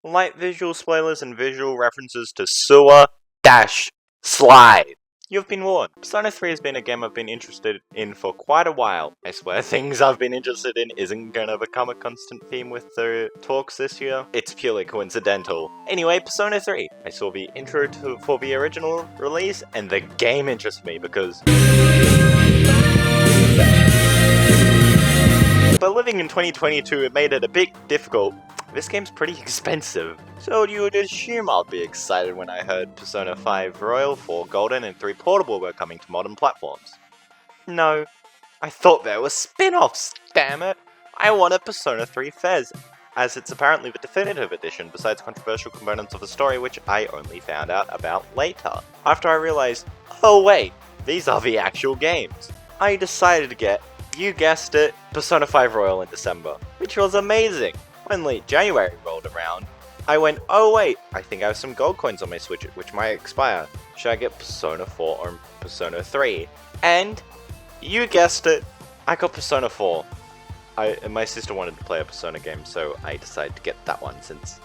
light visual spoilers and visual references to sewer dash slide. You've been warned. Persona 3 has been a game I've been interested in for quite a while. I swear things I've been interested in isn't gonna become a constant theme with the talks this year. It's purely coincidental. Anyway, Persona 3. I saw the intro for the original release and the game interested me because... But living in 2022, it made it a bit difficult. This game's pretty expensive, so you would assume I'd be excited when I heard Persona 5 Royal, 4 Golden, and 3 Portable were coming to modern platforms. No, I thought there were spin-offs, damn it! I wanted Persona 3 Fez, as it's apparently the definitive edition besides controversial components of the story which I only found out about later. After I realized, oh wait, these are the actual games. I decided to get, you guessed it, Persona 5 Royal in December, which was amazing. When late January rolled around, I went, oh wait, I think I have some gold coins on my Switch which might expire. Should I get Persona 4 or Persona 3? And, you guessed it, I got Persona 4. My sister wanted to play a Persona game, so I decided to get that one since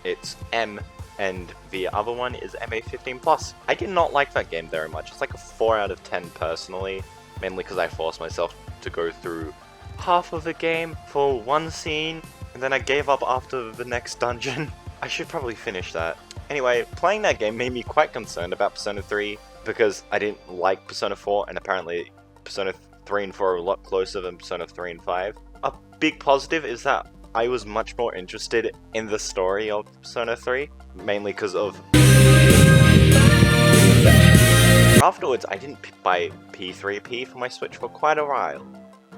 it's M and the other one is MA15+. I did not like that game very much. It's like a 4 out of 10 personally, mainly because I forced myself to go through half of the game for one scene, and then I gave up after the next dungeon. I should probably finish that. Anyway, playing that game made me quite concerned about Persona 3, because I didn't like Persona 4, and apparently Persona 3 and 4 are a lot closer than Persona 3 and 5. A big positive is that I was much more interested in the story of Persona 3, mainly because of... Afterwards, I didn't buy P3P for my Switch for quite a while.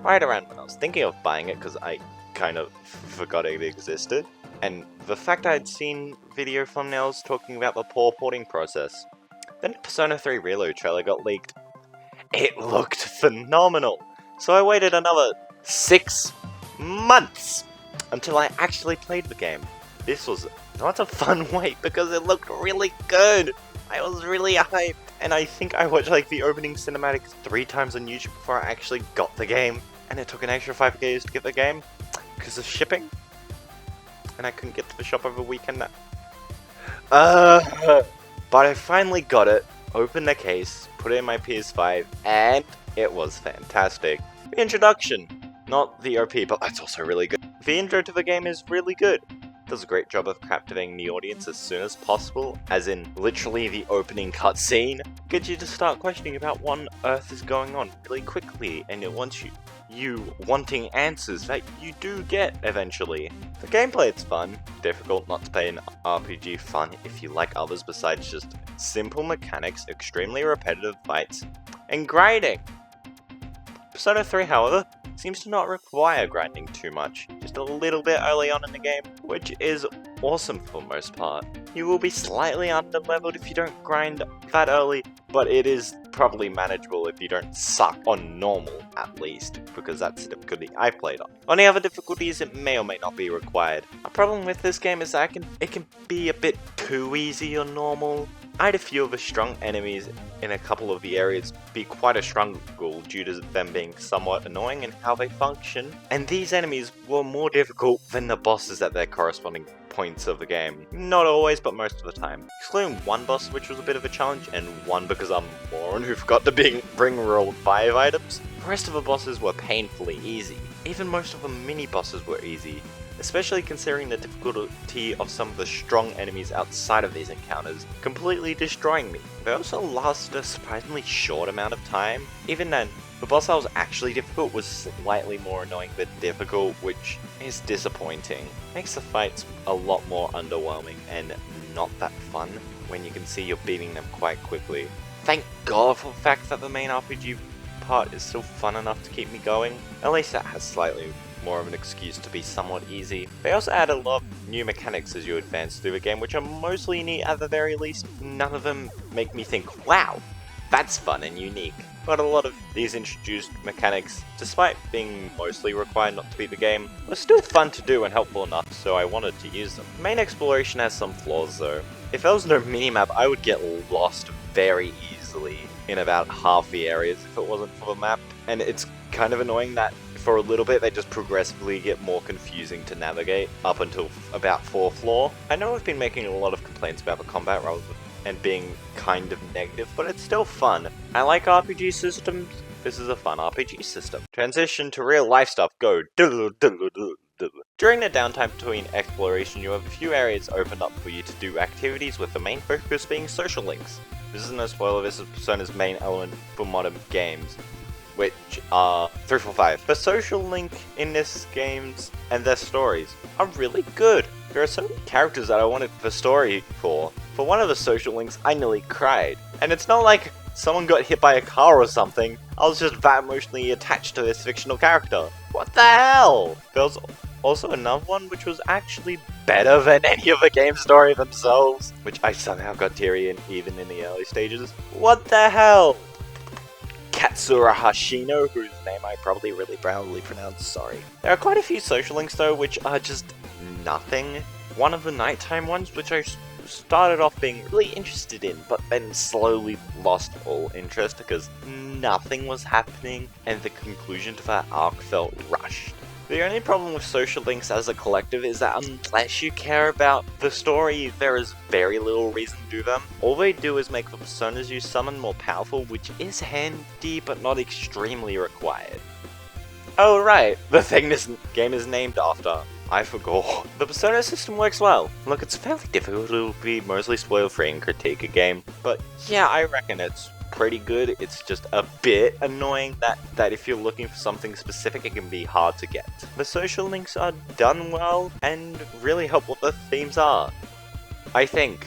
Right around when I was thinking of buying it, because I kind of forgot it existed, and the fact I had seen video thumbnails talking about the poor porting process. Then the Persona 3 Reload trailer got leaked. It looked phenomenal! So I waited another 6 months until I actually played the game. This was not a fun wait because it looked really good! I was really hyped, and I think I watched like the opening cinematic 3 times on YouTube before I actually got the game, and it took an extra 5 days to get the game because of shipping, and I couldn't get to the shop over the weekend. But I finally got it, opened the case, put it in my PS5, and it was fantastic. The introduction, not the OP, but that's also really good. The intro to the game is really good. Does a great job of captivating the audience as soon as possible, as in literally the opening cutscene. Gets you to start questioning about what on earth is going on really quickly, and it wants you wanting answers that you do get eventually. The gameplay is fun, difficult not to play an RPG fun if you like others besides just simple mechanics, extremely repetitive fights, and grinding. Persona 3, however, seems to not require grinding too much, just a little bit early on in the game, which is awesome for the most part. You will be slightly under-leveled if you don't grind that early, but it is probably manageable if you don't suck on normal, at least, because that's the difficulty I played on. On the other difficulties, it may or may not be required. A problem with this game is that it can be a bit too easy on normal. I had a few of the strong enemies in a couple of the areas be quite a struggle due to them being somewhat annoying in how they function, and these enemies were more difficult than the bosses at their corresponding points of the game. Not always, but most of the time. Excluding one boss which was a bit of a challenge, and one because I'm a moron who forgot to bring rolled 5 items, the rest of the bosses were painfully easy. Even most of the mini bosses were easy, especially considering the difficulty of some of the strong enemies outside of these encounters, completely destroying me. They also lasted a surprisingly short amount of time. Even then, the boss that was actually difficult was slightly more annoying than difficult, which is disappointing. Makes the fights a lot more underwhelming and not that fun when you can see you're beating them quite quickly. Thank God for the fact that the main RPG part is still fun enough to keep me going. At least that has slightly more of an excuse to be somewhat easy. They also add a lot of new mechanics as you advance through the game, which are mostly neat at the very least. None of them make me think, wow, that's fun and unique. But a lot of these introduced mechanics, despite being mostly required not to beat the game, were still fun to do and helpful enough, so I wanted to use them. The main exploration has some flaws though. If there was no minimap, I would get lost very easily in about half the areas if it wasn't for the map, and it's kind of annoying that for a little bit, they just progressively get more confusing to navigate up until about 4th floor. I know I've been making a lot of complaints about the combat and being kind of negative, but it's still fun. I like RPG systems. This is a fun RPG system. Transition to real life stuff, go. During the downtime between exploration, you have a few areas opened up for you to do activities, with the main focus being social links. This is no spoiler, this is Persona's main element for modern games, which are 345. The social link in this games and their stories are really good. There are so many characters that I wanted the story for. For one of the social links, I nearly cried. And it's not like someone got hit by a car or something. I was just that emotionally attached to this fictional character. What the hell? There was also another one which was actually better than any of the game story themselves, which I somehow got teary in even in the early stages. What the hell? Katsura Hashino, whose name I probably really proudly pronounced, sorry. There are quite a few social links though, which are just nothing. One of the nighttime ones, which I started off being really interested in, but then slowly lost all interest because nothing was happening, and the conclusion to that arc felt rushed. The only problem with social links as a collective is that unless you care about the story, there is very little reason to do them. All they do is make the personas you summon more powerful, which is handy but not extremely required. Oh right, the thing this game is named after. I forgot. The persona system works well. Look, it's fairly difficult to be mostly spoil-free and critique a game, but yeah, I reckon it's pretty good. It's just a bit annoying that if you're looking for something specific, it can be hard to get. The social links are done well and really help what the themes are. I think.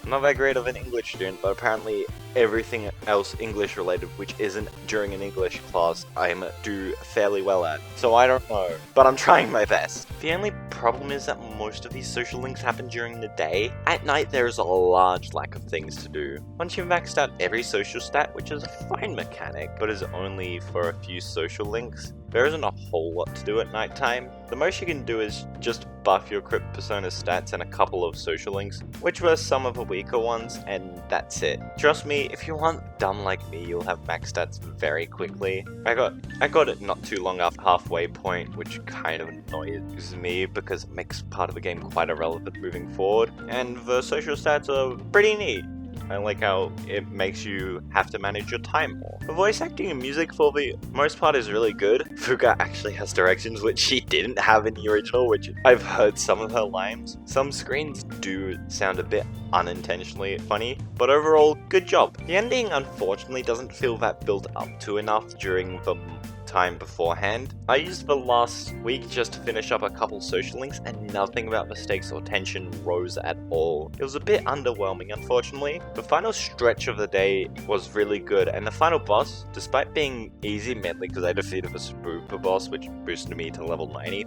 I'm not that great of an English student, but apparently everything else English related which isn't during an English class I'm do fairly well at. So I don't know, but I'm trying my best. The only problem is that most of these social links happen during the day. At night there is a large lack of things to do. Once you've maxed out every social stat, which is a fine mechanic, but is only for a few social links, there isn't a whole lot to do at nighttime. The most you can do is just buff your Crypt Persona stats and a couple of social links, which were some of the weaker ones, and that's it. Trust me, if you aren't dumb like me, you'll have max stats very quickly. I got it not too long after halfway point, which kind of annoys me because it makes part of the game quite irrelevant moving forward, and the social stats are pretty neat. I like how it makes you have to manage your time more. The voice acting and music for the most part is really good. Fuga actually has directions which she didn't have in the original, which I've heard some of her lines. Some screens do sound a bit unintentionally funny, but overall, good job. The ending unfortunately doesn't feel that built up to enough during the time beforehand. I used the last week just to finish up a couple social links and nothing about the stakes or tension rose at all. It was a bit underwhelming unfortunately. The final stretch of the day was really good, and the final boss, despite being easy mainly because I defeated the super boss which boosted me to level 90,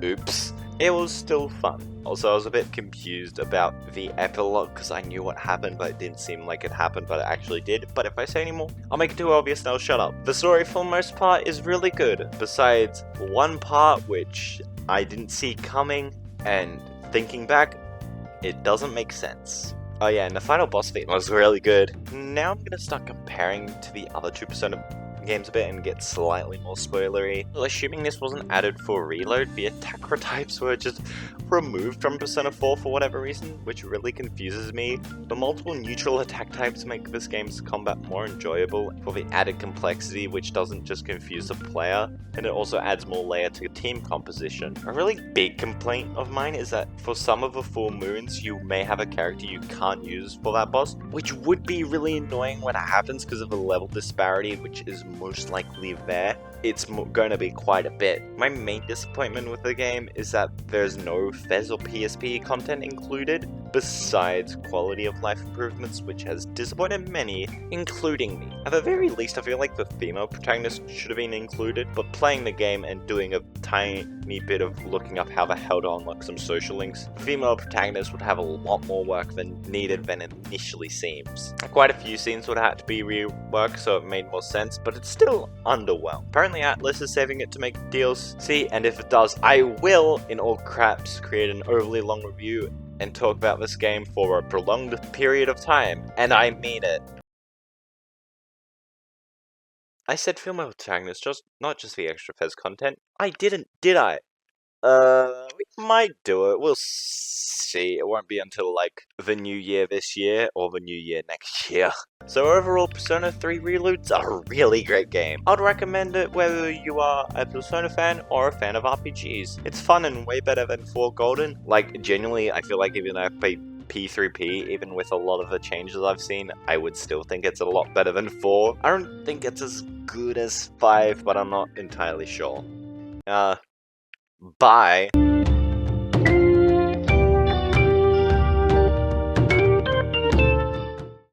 oops, it was still fun. Also, I was a bit confused about the epilogue because I knew what happened, but it didn't seem like it happened, but it actually did. But if I say any more, I'll make it too obvious and I'll shut up. The story for the most part is really good, besides one part which I didn't see coming, and thinking back, it doesn't make sense. Oh yeah, and the final boss theme was really good. Now I'm gonna start comparing to the other 2% games a bit and get slightly more spoilery. Well, assuming this wasn't added for reload, the attack types were just removed from Persona 4 for whatever reason, which really confuses me. The multiple neutral attack types make this game's combat more enjoyable for the added complexity, which doesn't just confuse the player, and it also adds more layer to team composition. A really big complaint of mine is that for some of the full moons, you may have a character you can't use for that boss, which would be really annoying when it happens because of the level disparity, which is most likely there. It's going to be quite a bit. My main disappointment with the game is that there's no FES or PSP content included, besides quality of life improvements, which has disappointed many, including me. At the very least, I feel like the female protagonist should have been included, but playing the game and doing a tiny bit of looking up how the hell to unlock some social links, the female protagonist would have a lot more work than needed than it initially seems. Quite a few scenes would have had to be reworked, so it made more sense, but it's still underwhelmed. Apparently Atlas is saving it to make DLC, and if it does, I will, in all caps, create an overly long review and talk about this game for a prolonged period of time, and I mean it. I said female protagonist, not just the extra Fez content. I didn't, did I? We might do it. We'll see. It won't be until, like, the new year this year or the new year next year. So overall, Persona 3 Reload's a really great game. I'd recommend it whether you are a Persona fan or a fan of RPGs. It's fun and way better than 4 Golden. Like, genuinely, I feel like even though I played P3P, even with a lot of the changes I've seen, I would still think it's a lot better than 4. I don't think it's as good as 5, but I'm not entirely sure. Bye.